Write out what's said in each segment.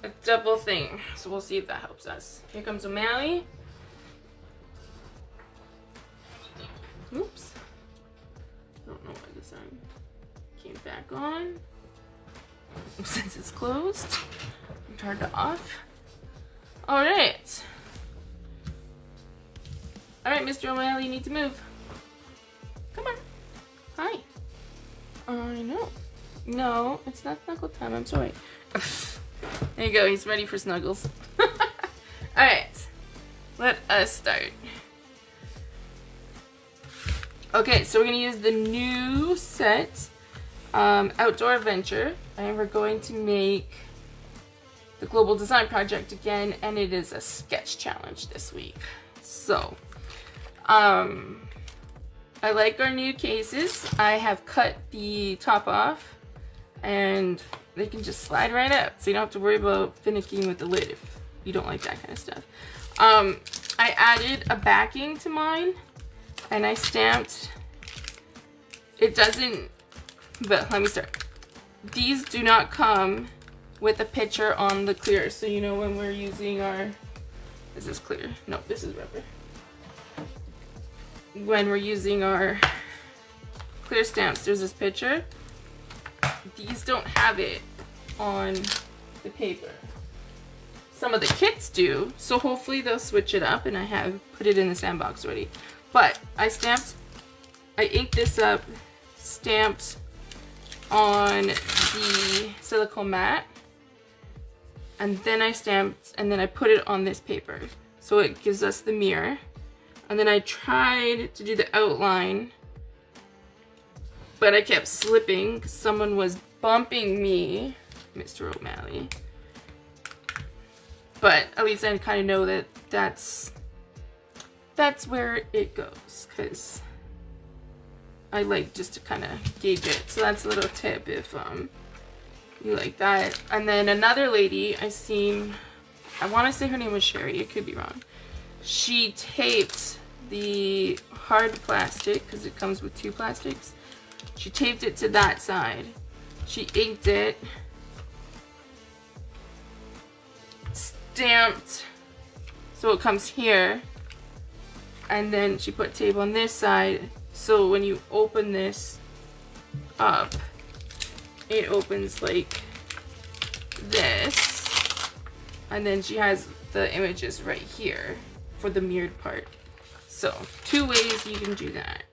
a double thing. So we'll see if that helps us. Here comes O'Malley. Oops. Don't know why this arm came back on. Since it's closed. Turned it off. Alright. Alright, Mr. O'Malley, you need to move. Come on. Hi. I know. No, it's not snuggle time. I'm sorry. There you go. He's ready for snuggles. Alright. Let us start. Okay, so we're going to use the new set, Outdoor Adventure, and we're going to make the Global Design Project again, and it is a sketch challenge this week. So, I like our new cases. I have cut the top off, and they can just slide right up, so you don't have to worry about finicking with the lid if you don't like that kind of stuff. I added a backing to mine. And I stamped, it doesn't, but let me start. These do not come with a picture on the clear. So you know when we're using our, is this clear? No, this is rubber. When we're using our clear stamps, there's this picture. These don't have it on the paper. Some of the kits do, so hopefully they'll switch it up, and I have put it in the sandbox already. But I inked this up, stamped on the silicone mat, and then I stamped, and then I put it on this paper. So it gives us the mirror. And then I tried to do the outline, but I kept slipping because someone was bumping me, Mr. O'Malley. But at least I kind of know that that's where it goes, because I like just to kind of gauge it. So that's a little tip if you like that. And then another lady I seen, I want to say her name was Sherry, it could be wrong. She taped the hard plastic, because it comes with two plastics. She taped it to that side. She inked it, stamped, so it comes here. And then she put tape on this side, so when you open this up, it opens like this. And then she has the images right here for the mirrored part. So, 2 ways you can do that,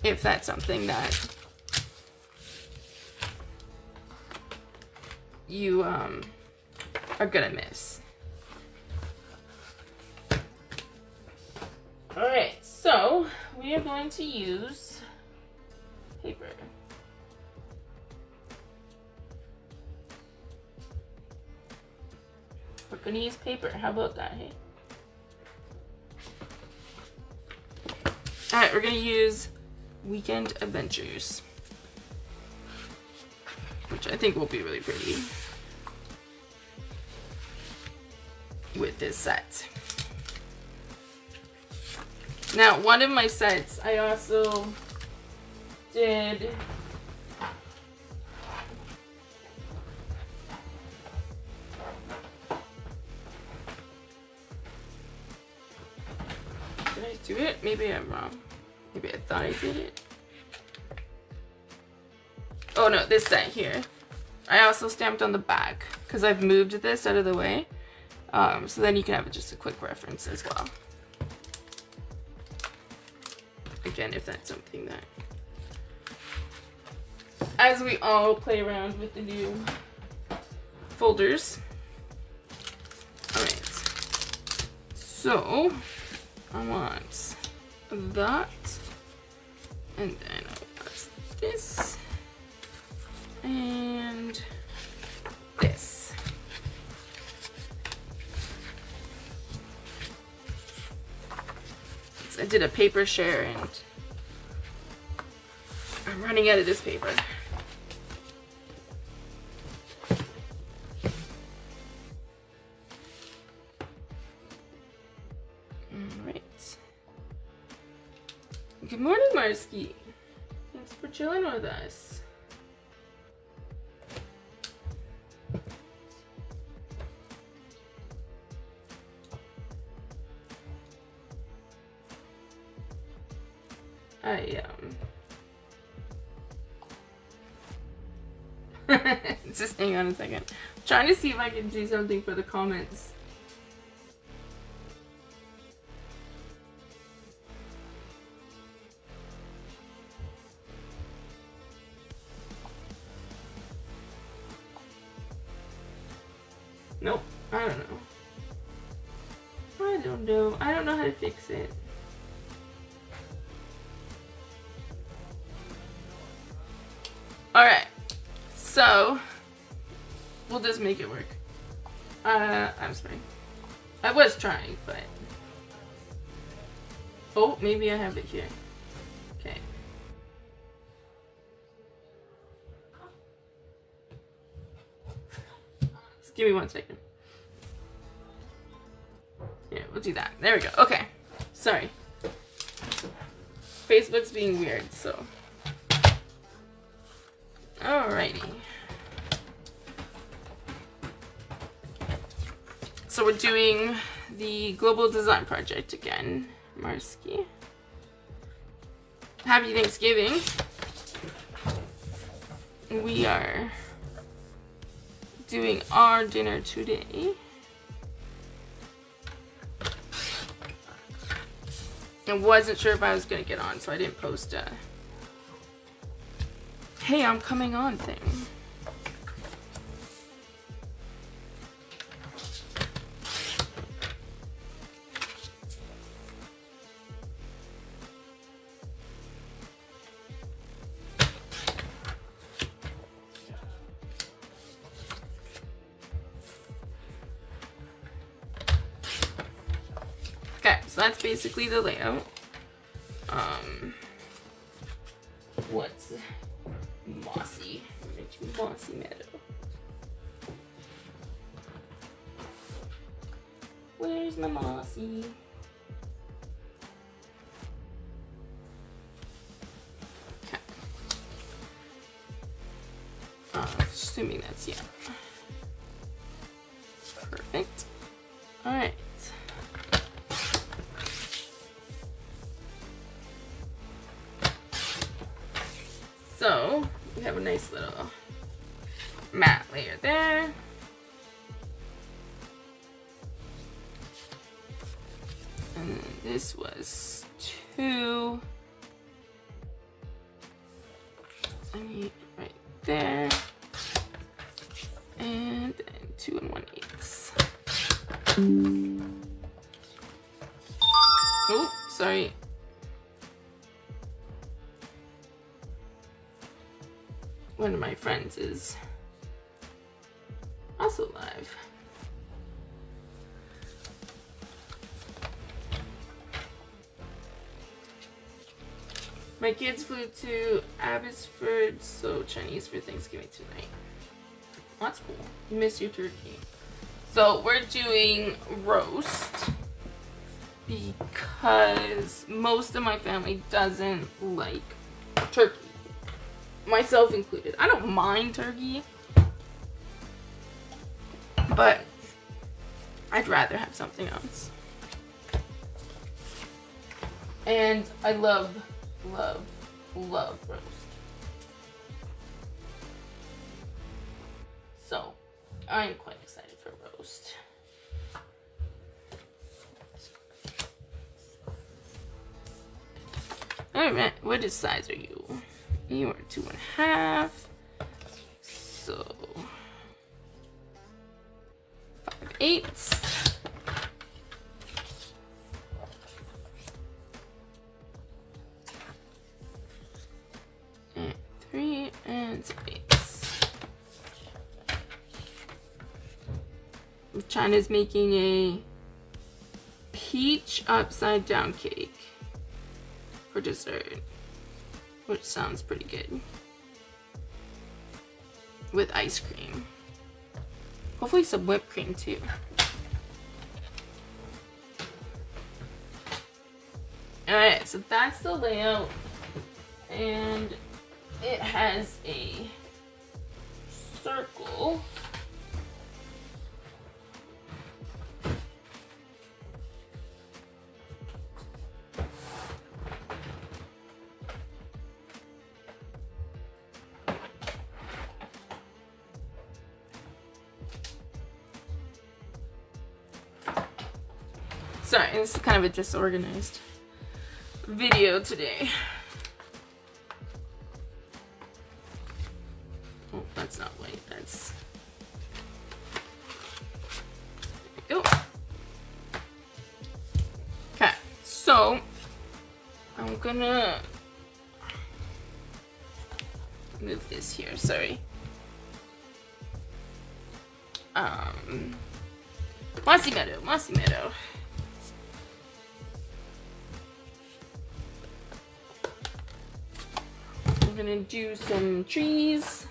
if that's something that you are gonna miss. Alright, so we are going to use paper. We're going to use paper. How about that, hey? Alright, we're going to use Weekend Adventures, which I think will be really pretty with this set. Now, one of my sets, I also did Did I do it? Maybe I'm wrong. Maybe I thought I did it. Oh no, this set here. I also stamped on the back because I've moved this out of the way. So then you can have just a quick reference as well. Again, if that's something that, as we all play around with the new folders. Alright, so I want that, and then I want this, and this. I did a paper share and I'm running out of this paper. Alright. Good morning, Marsky. Thanks for chilling with us. Just hang on a second. I'm trying to see if I can do something for the comments. Nope, I don't know. I don't know how to fix it. Alright, so we'll just make it work. I'm sorry. I was trying, but... Oh, maybe I have it here. Okay. Just give me 1 second. Yeah, we'll do that. There we go. Okay. Sorry. Facebook's being weird, so... Alrighty. So we're doing the Global Design Project again. Marsky. Happy Thanksgiving. We are doing our dinner today. I wasn't sure if I was going to get on, so I didn't post a "Hey, I'm coming on" thing. Okay, so that's basically the layout. What's mossy? Mossy meadow. Where's my mossy? Okay. Assuming that's, yeah. Perfect. Alright. So, we have a nice little matte layer there. And then this was 2. I need right there. And then 2 1/8. Oh, sorry. One of my friends is also live. My kids flew to Abbotsford, so Chinese for Thanksgiving tonight. That's cool. Miss your turkey. So we're doing roast because most of my family doesn't like turkey. Myself included. I don't mind turkey, but I'd rather have something else. And I love roast. So I'm quite excited for roast. Alright, what size are you? You are 2 1/2. So 5/8. And 3 8. China's making a peach upside down cake for dessert, which sounds pretty good, with ice cream. Hopefully some whipped cream too. Alright, so that's the layout, and it has a circle. Sorry, this is kind of a disorganized video today. Oh, that's not white, that's... There we go. Okay, so I'm gonna move this here, sorry. Mossy Meadow, Mossy Meadow. I'm gonna do some trees.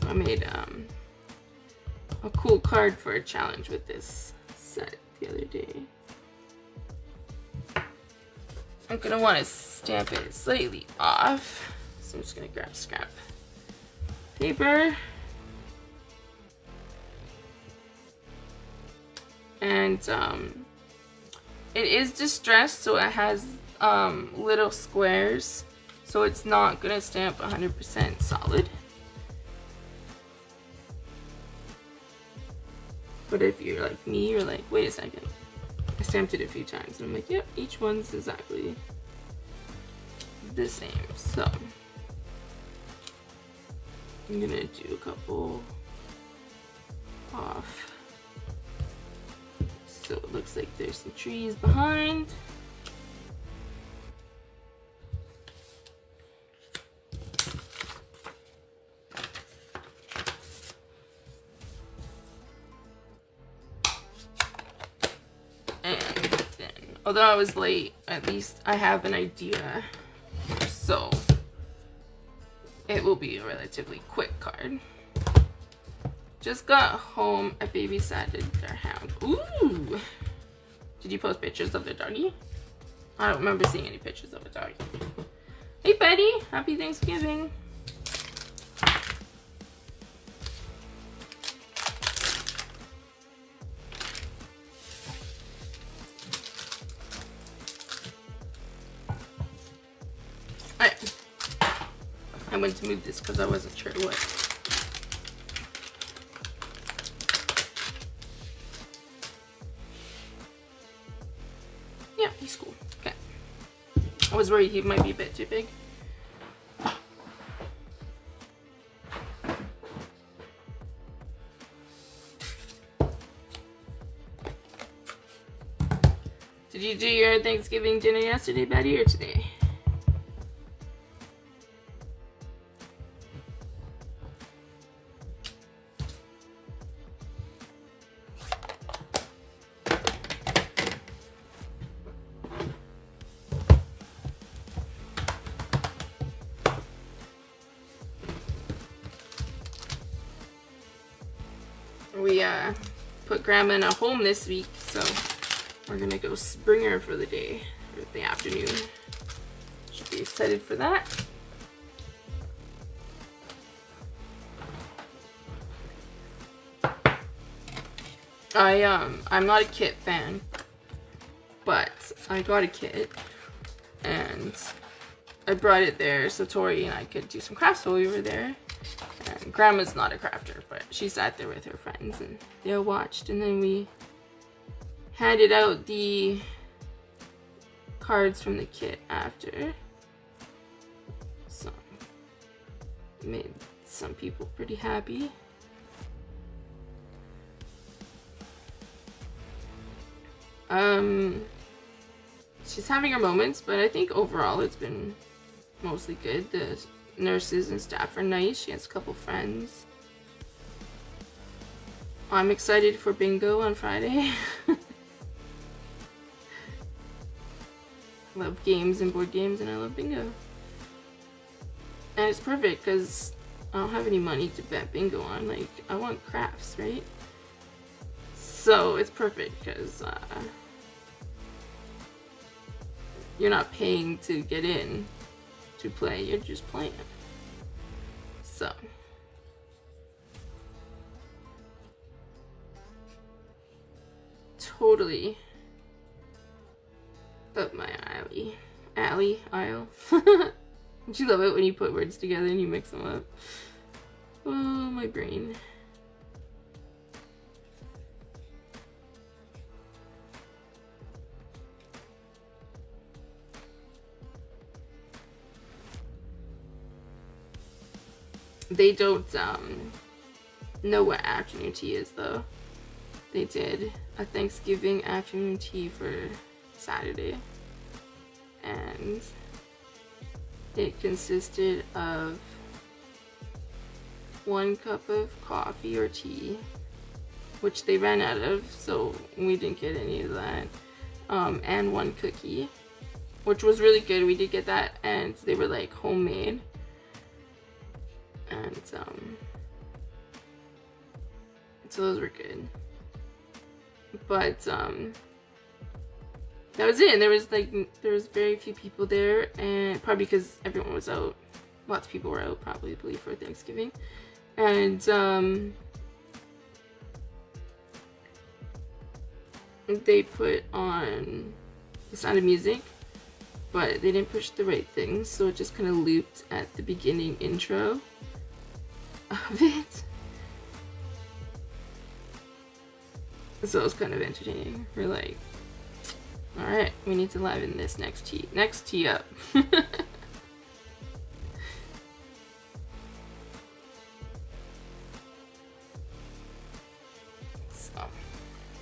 I made a cool card for a challenge with this set the other day. I'm gonna want to stamp it slightly off, so I'm just gonna grab scrap paper and it is distressed, so it has little squares, so it's not gonna stamp 100% solid. But if you're like me, you're like, wait a second, I stamped it a few times, and I'm like, yep, each one's exactly the same. So I'm gonna do a couple off, so it looks like there's some trees behind. Although I was late, at least I have an idea, so it will be a relatively quick card. Just got home, I babysatted their hound. Ooh! Did you post pictures of the doggy? I don't remember seeing any pictures of a doggy. Hey buddy, happy Thanksgiving. I went to move this because I wasn't sure what. Yeah, he's cool. Okay. I was worried he might be a bit too big. Did you do your Thanksgiving dinner yesterday, Betty, or today? We put Grandma in a home this week, so we're gonna go bring her for the day, or the afternoon. Should be excited for that. I'm not a kit fan, but I got a kit and I brought it there so Tori and I could do some crafts while we were there. And Grandma's not a crafter, but she sat there with her friends and they all watched, and then we handed out the cards from the kit after. So made some people pretty happy. She's having her moments, but I think overall it's been mostly good. The nurses and staff are nice. She has a couple friends. I'm excited for bingo on Friday. I love games and board games, and I love bingo. And it's perfect because I don't have any money to bet bingo on. Like, I want crafts, right? So it's perfect because you're not paying to get in to play, you're just playing. So totally up my alley. Aisle. Don't you love it when you put words together and you mix them up? Oh, my brain. They don't know what afternoon tea is though. They did a Thanksgiving afternoon tea for Saturday, and it consisted of 1 cup of coffee or tea, which they ran out of, so we didn't get any of that, and 1 cookie, which was really good. We did get that, and they were like homemade, and so those were good. But that was it. And there was very few people there, and probably because everyone was out. Lots of people were out probably for Thanksgiving. And they put on The Sound of Music, but they didn't push the right things, so it just kind of looped at the beginning intro of it. So it was kind of entertaining. We're like, alright, we need to liven this next tea up. So,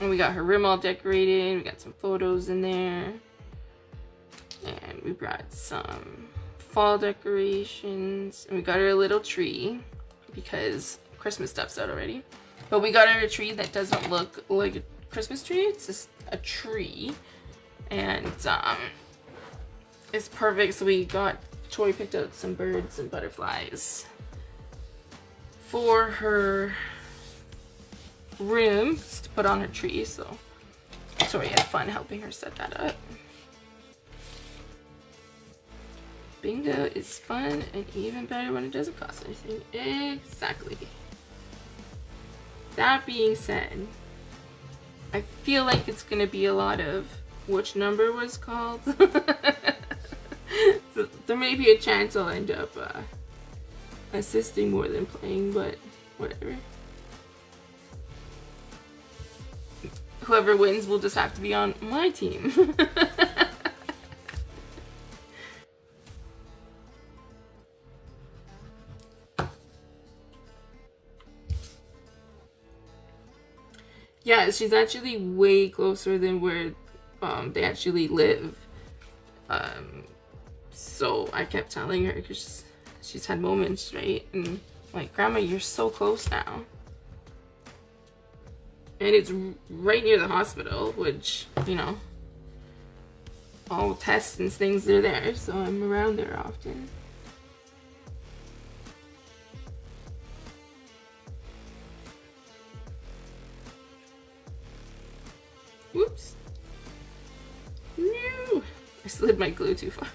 and we got her room all decorated, we got some photos in there, and we brought some fall decorations, and we got her a little tree because Christmas stuff's out already. But we got her a tree that doesn't look like a Christmas tree. It's just a tree. And it's perfect. So Tori picked out some birds and butterflies for her room to put on her tree. So Tori had fun helping her set that up. Bingo is fun and even better when it doesn't cost anything. Exactly. That being said, I feel like it's gonna be a lot of which number was called. So there may be a chance I'll end up assisting more than playing, but whatever. Whoever wins will just have to be on my team. Yeah, she's actually way closer than where they actually live. So I kept telling her, because she's had moments, right? And like, Grandma, you're so close now. And it's right near the hospital, which, you know, all tests and things are there, so I'm around there often. Whoops. No! I slid my glue too far.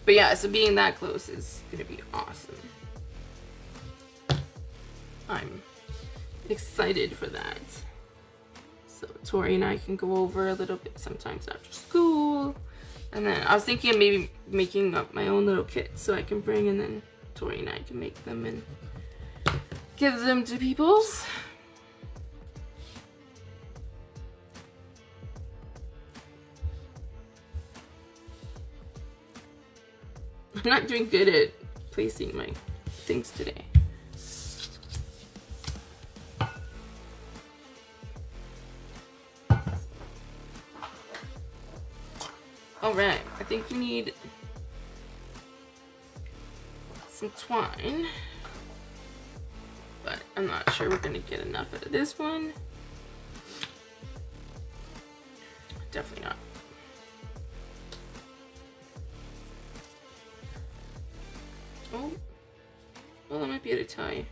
But yeah, so being that close is gonna be awesome. I'm excited for that. So Tori and I can go over a little bit sometimes after school. And then I was thinking of maybe making up my own little kit so I can bring, and then Tori and I can make them and give them to people. I'm not doing good at placing my things today. Alright, I think we need some twine, but I'm not sure we're gonna get enough out of this one. Definitely not. Oh, well, I might be able to tie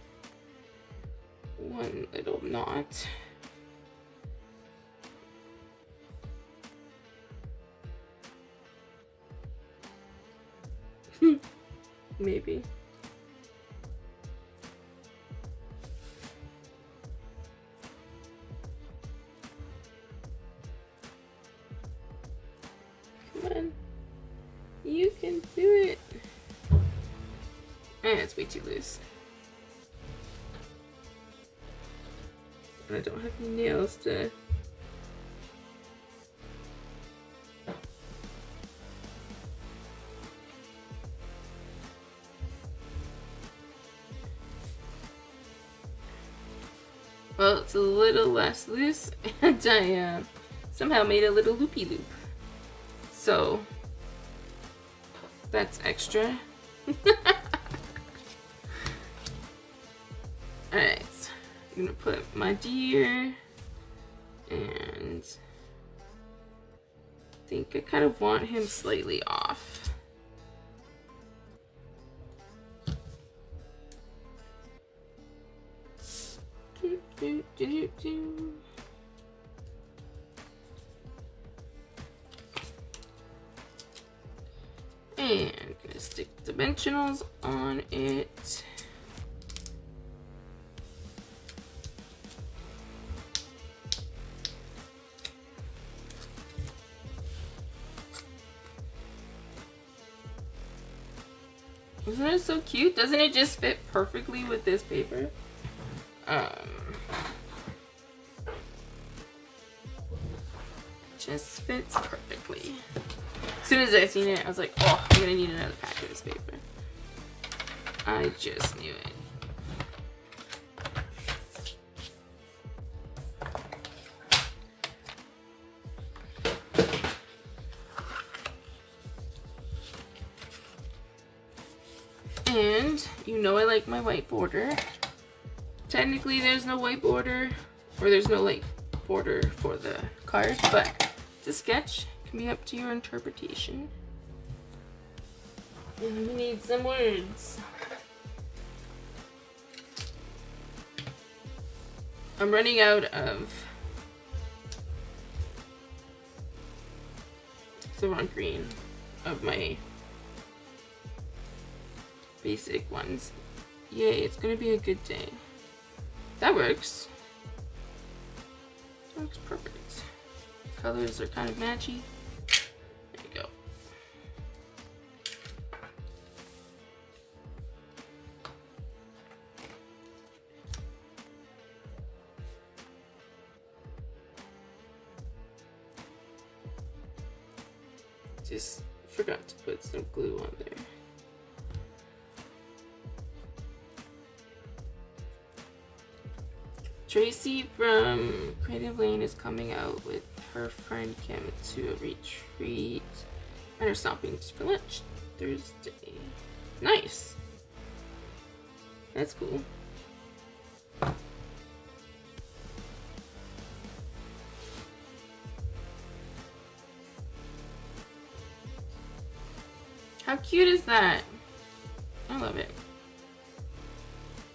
one little knot. Maybe. it's way too loose. I don't have any nails to... Well, it's a little less loose, and I somehow made a little loopy loop. So, that's extra. Alright, I'm gonna put my deer, and I think I kind of want him slightly off. And I'm gonna stick dimensionals on it. Isn't it so cute? Doesn't it just fit perfectly with this paper? Just fits perfectly. As soon as I seen it, I was like, oh, I'm gonna need another pack of this paper. I just knew it. And you know I like my white border. Technically there's no white border, or there's no like border for the card, but the sketch can be up to your interpretation. And we need some words. I'm running out of the wrong green of my basic ones. Yay, it's gonna be a good day. That works. That looks perfect. Colors are kind of matchy. There you go. Just forgot to put some glue on there. Tracy from Creative Lane is coming out with her friend Kim to a retreat and her stopping for lunch Thursday. Nice. That's cool. How cute is that? I love it.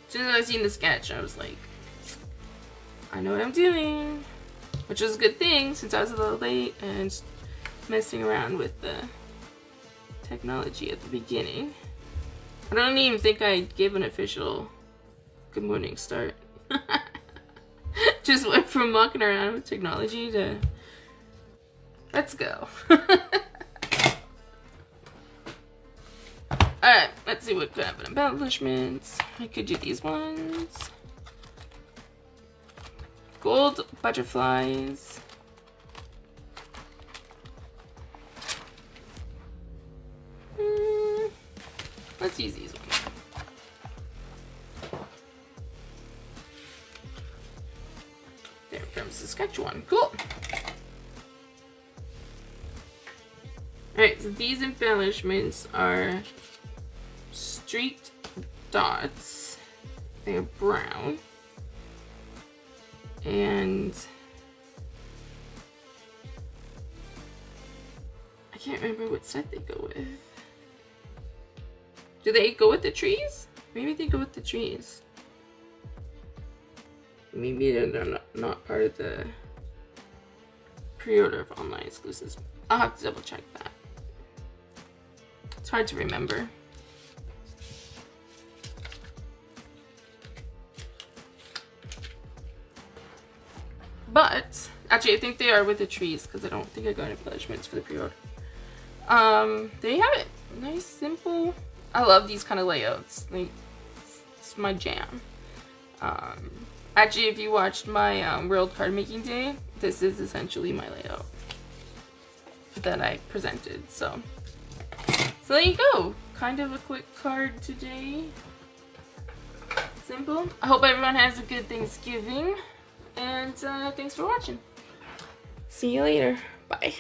As soon as I seen the sketch, I was like, I know what I'm doing, which was a good thing since I was a little late and messing around with the technology at the beginning. I don't even think I gave an official good morning start. Just went from walking around with technology to let's go. Alright, let's see what kind of embellishments. I could do these ones. Gold butterflies. Let's use these ones. There comes the sketch one. Cool. Alright, so these embellishments are streaked dots. They are brown. And I can't remember what set they go with. Do they go with the trees? Maybe they go with the trees. Maybe they're not part of the pre-order of online exclusives. I'll have to double check that. It's hard to remember. But actually, I think they are with the trees because I don't think I got embellishments for the pre-order. There you have it. Nice, simple I love these kind of layouts. Like, it's my jam. Actually, if you watched my World Card Making Day, this is essentially my layout that I presented. So there you go. Kind of a quick card today. Simple. I hope everyone has a good Thanksgiving. And thanks for watching. See you later. Bye.